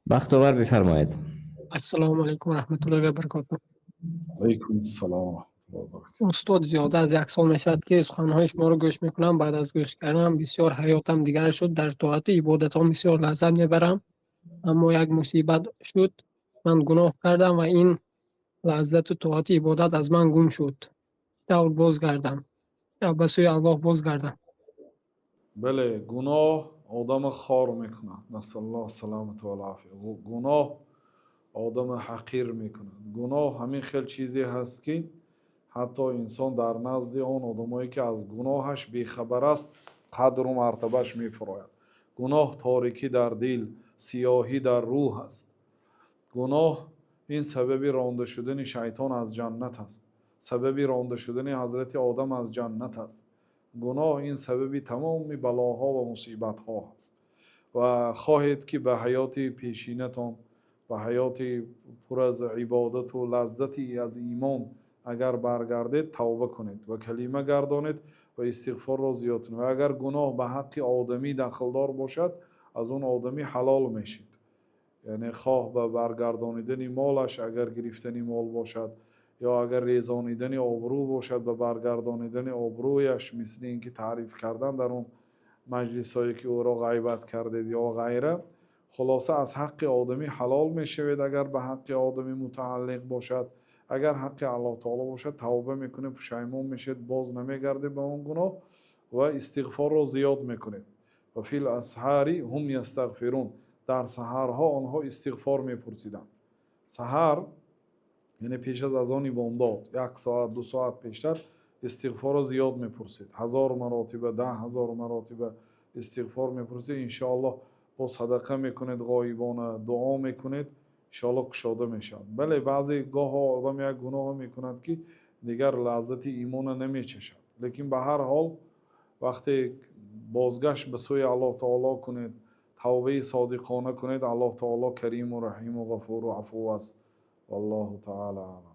بختاور بفرمایید. السلام علیکم و رحمت الله و برکاته. علیکم السلام و رحمت الله و برکاته. استاد زیاده از 1 سال میشود که سخنهای شما رو گوش میکنم. بعد از گوش کردن بسیار حیاتم دیگر شد. در طاعت عبادت ها بسیار لذت میبرم. اما یک مصیبت شد، من گناه کردم و این لذت طاعت عبادت از من گم شد. دور بازگردم یا به سوی الله بازگردم. بله، گناه آدم خار میکند. نسأل الله سلامت و العافیه. گناه آدم حقیر میکند. گناه همین خیلی چیزی هست که حتی انسان در نزد آن آدمایی که از گناهش بیخبر است قدر و مرتبهش میفراید. گناه تاریکی در دل، سیاهی در روح است. گناه این سببی رانده شدن شیطان از جنت است. سببی رانده شدن حضرت آدم از جنت است. گناه این سببی تمام بلاها و مصیبت ها است. و خواهید که به حیات پیشینتان، به حیات پر از عبادت و لذتی از ایمان اگر برگردید، توبه کنید و کلمه گردانید و استغفار را زیاد کنید. و اگر گناه به حق آدمی دخلدار باشد، از اون آدمی حلال میشید. یعنی خواه به برگردانیدن مالش اگر گرفتنی مال باشد، یا اگر ریزانیدن آبرو باشد به برگردانیدن آبرویش، مثل اینکه تعریف کردن در اون مجلس هایی که او را غیبت کردید یا غیره. خلاصه از حق آدمی حلال می شوید اگر به حق آدمی متعلق باشد. اگر حق الله تعالی باشد توبه میکنه، پشیمون میشید، باز نمیگردید به اون گناه و استغفار را زیاد میکنید. و فی الاسحار هم یستغفرون، در سحرها آنها استغفار میپرسیدند. سحر یعنی پیش از اذان بامداد 1 ساعت 2 ساعت پیشتر استغفار را زیاد میپرسید. 1000 مراتبه، 10,000 مراتبه استغفار میپرسید. انشاءالله با صدقه میکنید، غایبانه دعا میکنید، انشاءالله کشاده میشد. بله، بعضی گاه آدم یک گناه میکند که دیگر لذت ایمان نمیچشد، لیکن به هر حال وقتی بازگشت به سوی الله تعالی کنید، توبه صادقانه کنید، الله تعالی کریم و رحیم و غفور و عفو است. والله تعالی اعلم.